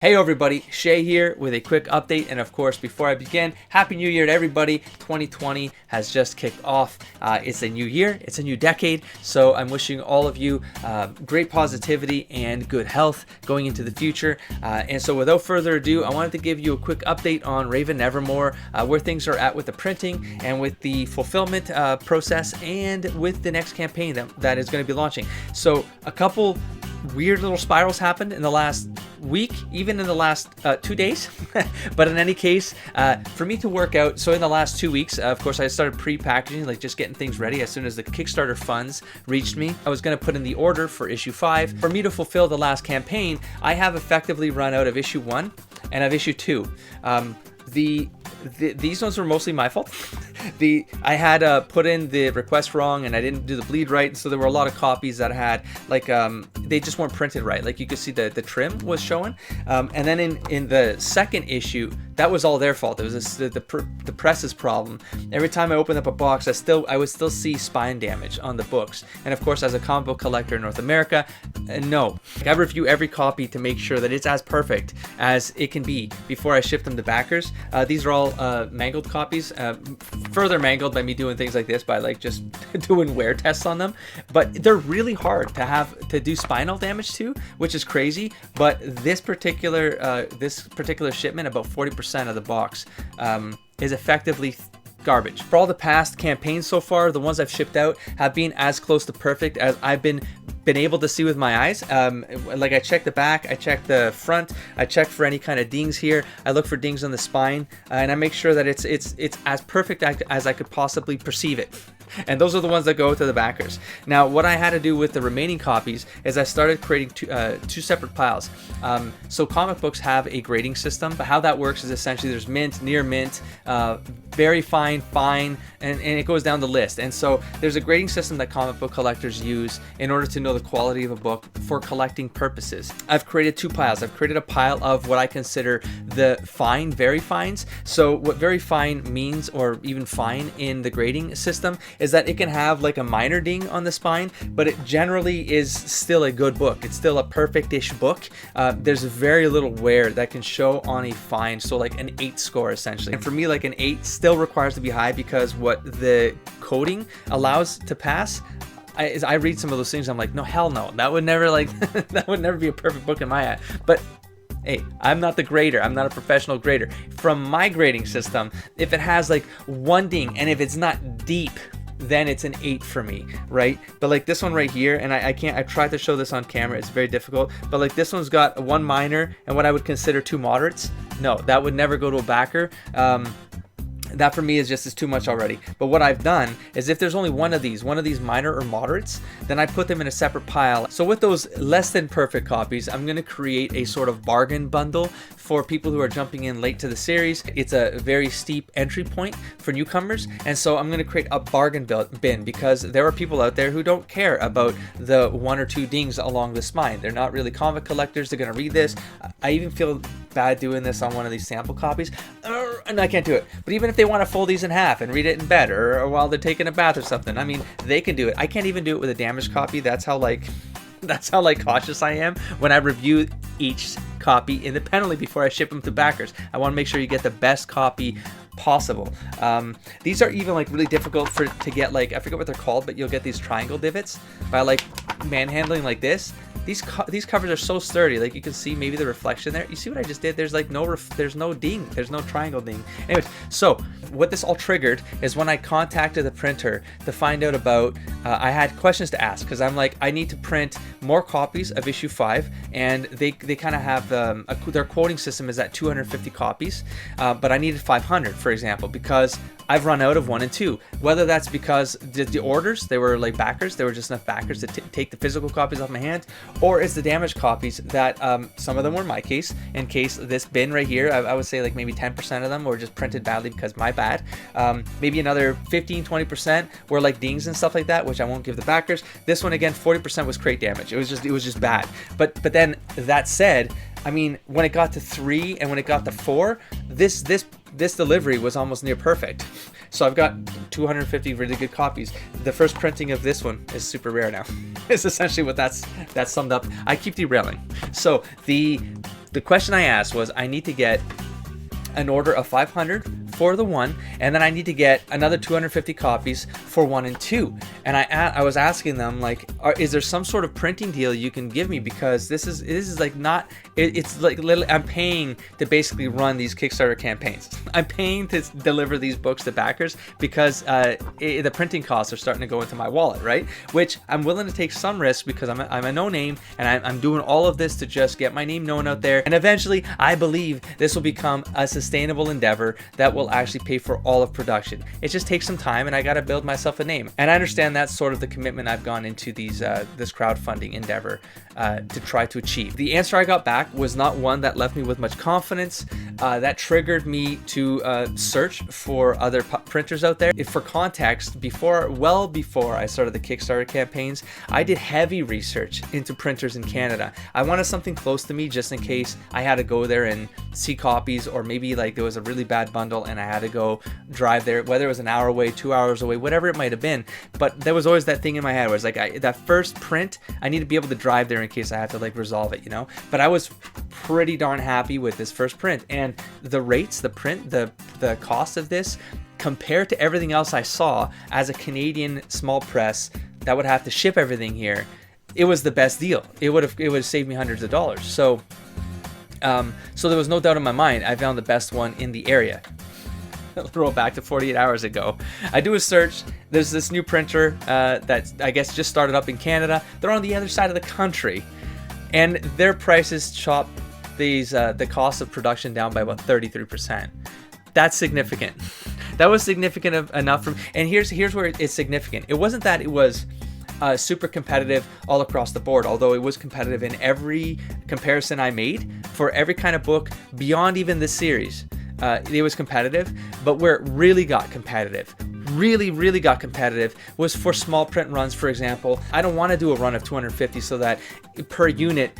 Hey everybody, Shay here with a quick update, and of course before I begin, Happy New Year to everybody. 2020 has just kicked off. It's a new year, it's a new decade, so I'm wishing all of you great positivity and good health going into the future. And so without further ado, I wanted to give you a quick update on Raven Nevermore, where things are at with the printing and with the fulfillment process and with the next campaign that is going to be launching. So a couple weird little spirals happened in the last week, even in the last 2 days. But in any case, for me to work out, so in the last 2 weeks, of course, I started pre-packaging, like just getting things ready. As soon as the Kickstarter funds reached me, I was going to put in the order for issue 5. For me to fulfill the last campaign, I have effectively run out of issue 1 and of issue 2. These ones were mostly my fault. I had put in the request wrong, and I didn't do the bleed right, so there were a lot of copies that had like they just weren't printed right. Like you could see the trim was showing, and then in the second issue, that was all their fault. It was the press's problem. Every time I opened up a box, I would still see spine damage on the books. And of course, as a comic book collector in North America, no, I review every copy to make sure that it's as perfect as it can be before I ship them to backers. These are all mangled copies, further mangled by me doing things like this, by like just doing wear tests on them. But they're really hard to do spinal damage to, which is crazy. But this particular shipment, about 40% of the box is effectively garbage. For all the past campaigns so far, the ones I've shipped out have been as close to perfect as I've been able to see with my eyes. Like I checked the back, I checked the front, I checked for any kind of dings here, I look for dings on the spine, and I make sure that it's as perfect as I could possibly perceive it. And those are the ones that go to the backers. Now, what I had to do with the remaining copies is I started creating two separate piles. So comic books have a grading system, but how that works is essentially there's mint, near mint, very fine, fine, and it goes down the list. And so there's a grading system that comic book collectors use in order to know the quality of a book for collecting purposes. I've created two piles. I've created a pile of what I consider the fine, very fines. So what very fine means, or even fine in the grading system, is that it can have like a minor ding on the spine, but it generally is still a good book. It's still a perfect-ish book. There's very little wear that can show on a fine, so like an 8 score essentially. And for me, like an 8 still requires to be high, because what the coding allows to pass, I read some of those things, I'm like, no, hell no, that would never that would never be a perfect book in my eye. But hey, I'm not the grader. I'm not a professional grader. From my grading system, if it has like one ding and if it's not deep, then it's an 8 for me, right? But like this one right here, and I tried to show this on camera, it's very difficult, but like this one's got one minor and what I would consider 2 moderates. No, that would never go to a backer. That for me is too much already. But what I've done is, if there's only one of these minor or moderates, then I put them in a separate pile. So with those less than perfect copies, I'm going to create a sort of bargain bundle for people who are jumping in late to the series. It's a very steep entry point for newcomers, and so I'm going to create a bargain bin, because there are people out there who don't care about the 1 or 2 dings along the spine. They're not really comic collectors. They're going to read this. I even feel bad doing this on one of these sample copies, and I can't do it. But even if they want to fold these in half and read it in bed, or while they're taking a bath or something, I mean, they can do it. I can't even do it with a damaged copy. That's how cautious I am when I review each copy independently before I ship them to backers. I want to make sure you get the best copy possible. These are even like really difficult to get, like, I forget what they're called, but you'll get these triangle divots by like manhandling like this. These covers are so sturdy, like you can see maybe the reflection there. You see what I just did? There's like there's no ding, there's no triangle ding. Anyways, so what this all triggered is when I contacted the printer to find out about, I had questions to ask, because I'm like, I need to print more copies of issue 5, and they kind of have their quoting system is at 250 copies, but I needed 500, for example, because I've run out of 1 and 2. Whether that's because the orders, they were like backers, there were just enough backers to take the physical copies off my hand, or it's the damaged copies that some of them were my case. In case this bin right here, I would say like maybe 10% of them were just printed badly because my bad. Maybe another 15-20% were like dings and stuff like that, which I won't give the backers. This one again, 40% was crate damage. It was just bad. But then that said, I mean, when it got to 3 and when it got to 4, this delivery was almost near perfect. So I've got 250 really good copies. The first printing of this one is super rare now. It's essentially what that's summed up. I keep derailing. So the The question I asked was, I need to get an order of 500 for the 1, and then I need to get another 250 copies for 1 and 2. And I was asking them, like, is there some sort of printing deal you can give me, because this is like not, it's like literally I'm paying to basically run these Kickstarter campaigns. I'm paying to deliver these books to backers because the printing costs are starting to go into my wallet, right? Which I'm willing to take some risks because I'm a no name, and I'm doing all of this to just get my name known out there. And eventually, I believe this will become a sustainable endeavor that will actually pay for all of production. It just takes some time, and I got to build myself a name. And I understand that's sort of the commitment I've gone into this crowdfunding endeavor to try to achieve. The answer I got back was not one that left me with much confidence. That triggered me to search for other printers out there. If for context, well before I started the Kickstarter campaigns, I did heavy research into printers in Canada. I wanted something close to me just in case I had to go there and see copies, or maybe like there was a really bad bundle and I had to go drive there, whether it was an hour away, 2 hours away, whatever it might have been. But there was always that thing in my head where it's like, that first print, I need to be able to drive there in case I have to like resolve it, you know? But I was pretty darn happy with this first print, and the rates, the print, the cost of this compared to everything else I saw as a Canadian small press that would have to ship everything here, it was the best deal. It would have saved me hundreds of dollars. So there was no doubt in my mind I found the best one in the area. I'll throw it back to 48 hours ago. I do a search. There's this new printer that I guess just started up in Canada. They're on the other side of the country, and their prices chop the cost of production down by about 33%. That's significant. That was significant enough for me. And here's where it's significant. It wasn't that it was super competitive all across the board, although it was competitive in every comparison I made for every kind of book beyond even this series. It was competitive, but where it really got competitive, really got competitive, was for small print runs. For example, I don't want to do a run of 250 so that per unit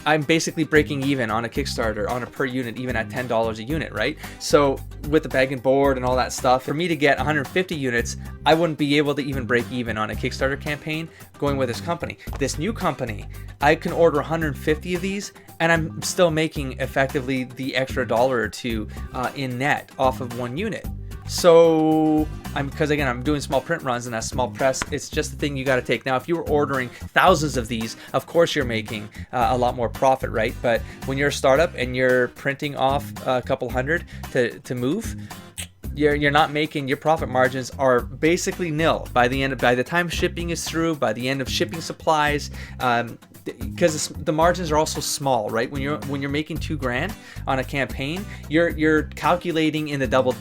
I'm basically breaking even on a Kickstarter on a per unit, even at $10 a unit, right? So with the bag and board and all that stuff, for me to get 150 units, I wouldn't be able to even break even on a Kickstarter campaign going with this company. This new company, I can order 150 of these, and I'm still making effectively the extra dollar or two in net off of one unit. So because again, I'm doing small print runs, and that small press, it's just the thing you got to take. Now, if you were ordering thousands of these, of course you're making a lot more profit, right? But when you're a startup and you're printing off a couple hundred to move, you're not making, your profit margins are basically nil by the time shipping is through, by the end of shipping supplies, because the margins are also small, right? When you're making $2,000 on a campaign, you're calculating in the double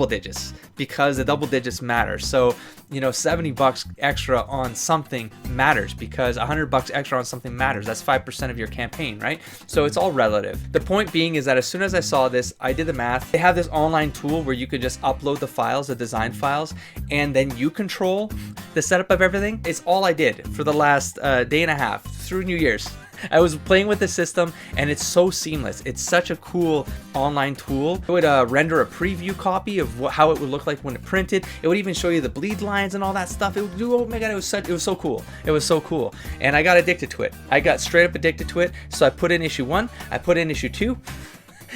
digits, because the double digits matter. So $70 extra on something matters, because $100 extra on something matters. That's 5% of your campaign, right? So it's all relative. The point being is that as soon as I saw this, I did the math. They have this online tool where you could just upload the files, the design files, and then you control the setup of everything. It's all I did for the last day and a half through New Year's. I was playing with the system, and it's so seamless. It's such a cool online tool. It would render a preview copy of how it would look like when it printed. It would even show you the bleed lines and all that stuff. It would do, oh my god, it was so cool. It was so cool, and I got addicted to it. I got straight up addicted to it. So I put in issue 1, I put in issue 2,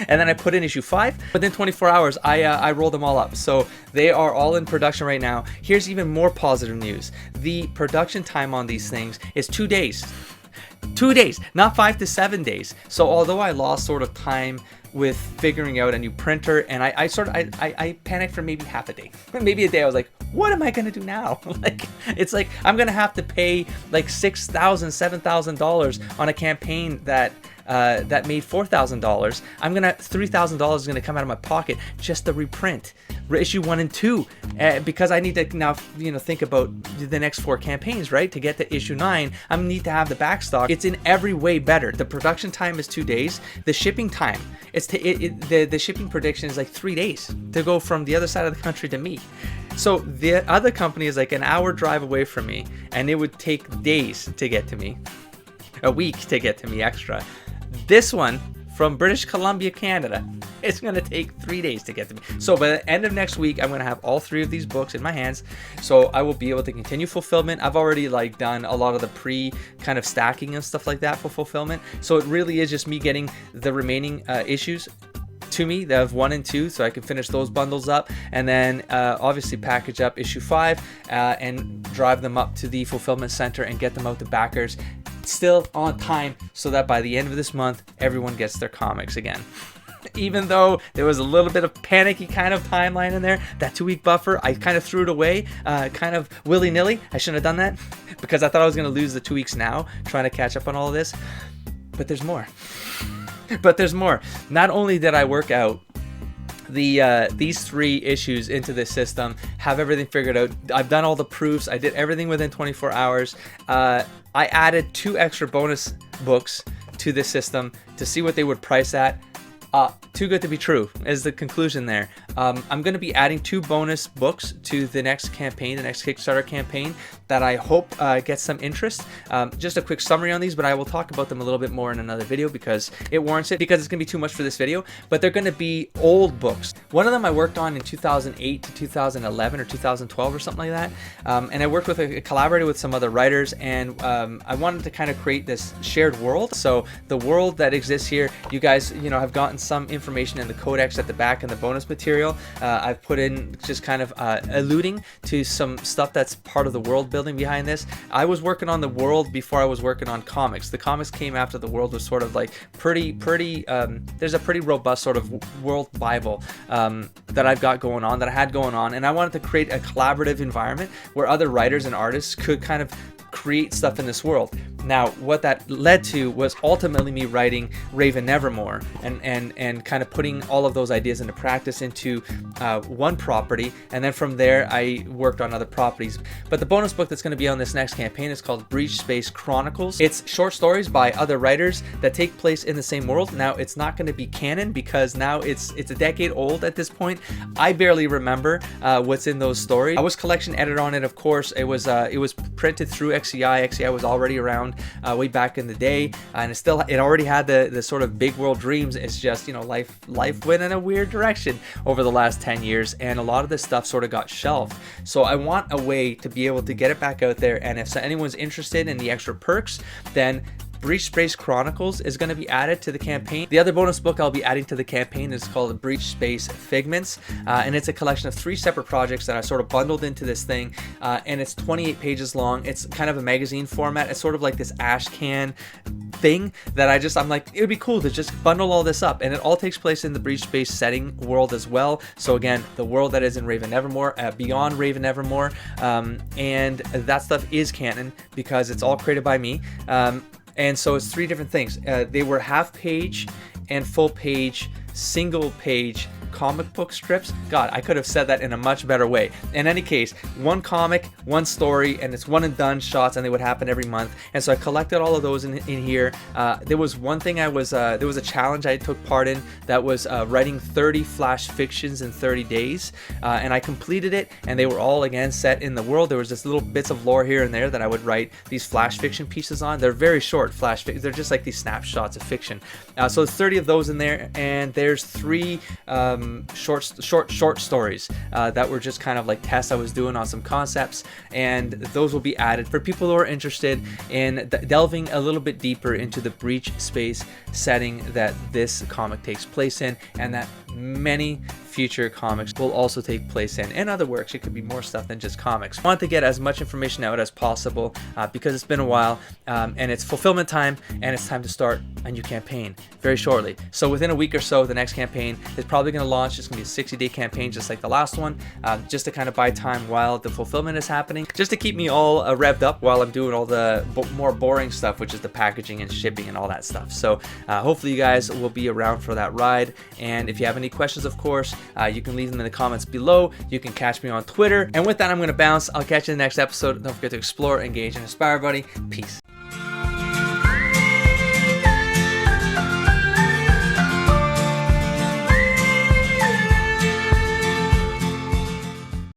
and then I put in issue 5. Within 24 hours, I rolled them all up. So they are all in production right now. Here's even more positive news. The production time on these things is 2 days. 2 days, not 5 to 7 days. So although I lost sort of time with figuring out a new printer, and I panicked for maybe half a day, maybe a day. I was like, what am I gonna do now? It's like I'm gonna have to pay like $6,000, $7,000 on a campaign that made $4,000. $3,000 is gonna come out of my pocket just to reprint issue 1 and 2, because I need to now think about the next 4 campaigns, right? To get to issue 9, I need to have the backstock. It's in every way better. The production time is 2 days. The shipping time, the shipping prediction is like 3 days to go from the other side of the country to me. So the other company is like an hour drive away from me, and it would take days to get to me, a week to get to me extra. This one from British Columbia, Canada, It's going to take 3 days to get to me. So by the end of next week, I'm going to have all 3 of these books in my hands. So I will be able to continue fulfillment. I've already like done a lot of the pre kind of stacking and stuff like that for fulfillment. So it really is just me getting the remaining issues to me that have 1 and 2, so I can finish those bundles up, and then obviously package up issue 5 and drive them up to the fulfillment center and get them out to backers still on time, so that by the end of this month everyone gets their comics again. Even though there was a little bit of panicky kind of timeline in there, that 2-week buffer, I kind of threw it away kind of willy-nilly. I shouldn't have done that because I thought I was going to lose the 2 weeks now trying to catch up on all of this, but there's more. But there's more. Not only did I work out these 3 issues into this system, have everything figured out, I've done all the proofs, I did everything within 24 hours. I added 2 extra bonus books to this system to see what they would price at. Too good to be true is the conclusion there. I'm going to be adding 2 bonus books to the next campaign, the next Kickstarter campaign, that I hope gets some interest. Just a quick summary on these, but I will talk about them a little bit more in another video because it warrants it, because it's going to be too much for this video. But they're going to be old books. One of them I worked on in 2008 to 2011 or 2012 or something like that. And I worked with a collaborator with some other writers, and I wanted to kind of create this shared world. So the world that exists here, you guys, you know, have gotten some information in the codex at the back and the bonus material. I've put in just kind of alluding to some stuff that's part of the world building behind this. I was working on the world before I was working on comics. The comics came after the world was sort of like pretty there's a pretty robust sort of world bible that I've got going on, that I had going on, and I wanted to create a collaborative environment where other writers and artists could kind of create stuff in this world. Now, what that led to was ultimately me writing Raven Nevermore and kind of putting all of those ideas into practice into one property, and then from there I worked on other properties. But the bonus book that's going to be on this next campaign is called Breach Space Chronicles. It's short stories by other writers that take place in the same world. Now, it's not going to be canon because now it's a decade old at this point. I barely remember what's in those stories. I was collection editor on it, of course. It was printed through XEI. XEI was already around way back in the day, and it already had the sort of big world dreams. It's just, you know, life went in a weird direction over the last 10 years, and a lot of this stuff sort of got shelved. So I want a way to be able to get it back out there, and if anyone's interested in the extra perks, then Breach Space Chronicles is going to be added to the campaign. The other bonus book I'll be adding to the campaign is called Breach Space Figments, and it's a collection of 3 separate projects that I sort of bundled into this thing, and it's 28 pages long. It's kind of a magazine format. It's sort of like this ash can thing that I'm like, it would be cool to just bundle all this up, and it all takes place in the Breach Space setting world as well. So again, the world that is in Raven Nevermore, beyond Raven Nevermore, and that stuff is canon because it's all created by me. And so it's 3 different things. They were half page and full page, single page comic book strips. God, I could have said that in a much better way. In any case, 1 comic, 1 story, and it's one and done shots, and they would happen every month. And so I collected all of those in here. There was one thing there was a challenge I took part in that was writing 30 flash fictions in 30 days, and I completed it, and they were all again set in the world. There was just little bits of lore here and there that I would write these flash fiction pieces on. They're very short flash fiction. They're just like these snapshots of fiction. So there's 30 of those in there, and there's 3 short stories that were just kind of like tests I was doing on some concepts, and those will be added for people who are interested in delving a little bit deeper into the Breach Space setting that this comic takes place in, and that many future comics will also take place in, and other works. It could be more stuff than just comics. I want to get as much information out as possible because it's been a while, and it's fulfillment time, and it's time to start a new campaign very shortly. So within a week or so, the next campaign is probably going to launch. It's going to be a 60-day campaign just like the last one, just to kind of buy time while the fulfillment is happening, just to keep me all revved up while I'm doing all the more boring stuff, which is the packaging and shipping and all that stuff. So hopefully you guys will be around for that ride, and if you have any questions, of course, you can leave them in the comments below. You can catch me on Twitter, and with that, I'm going to bounce. I'll catch you in the next episode. Don't forget to explore, engage, and inspire, buddy. Peace.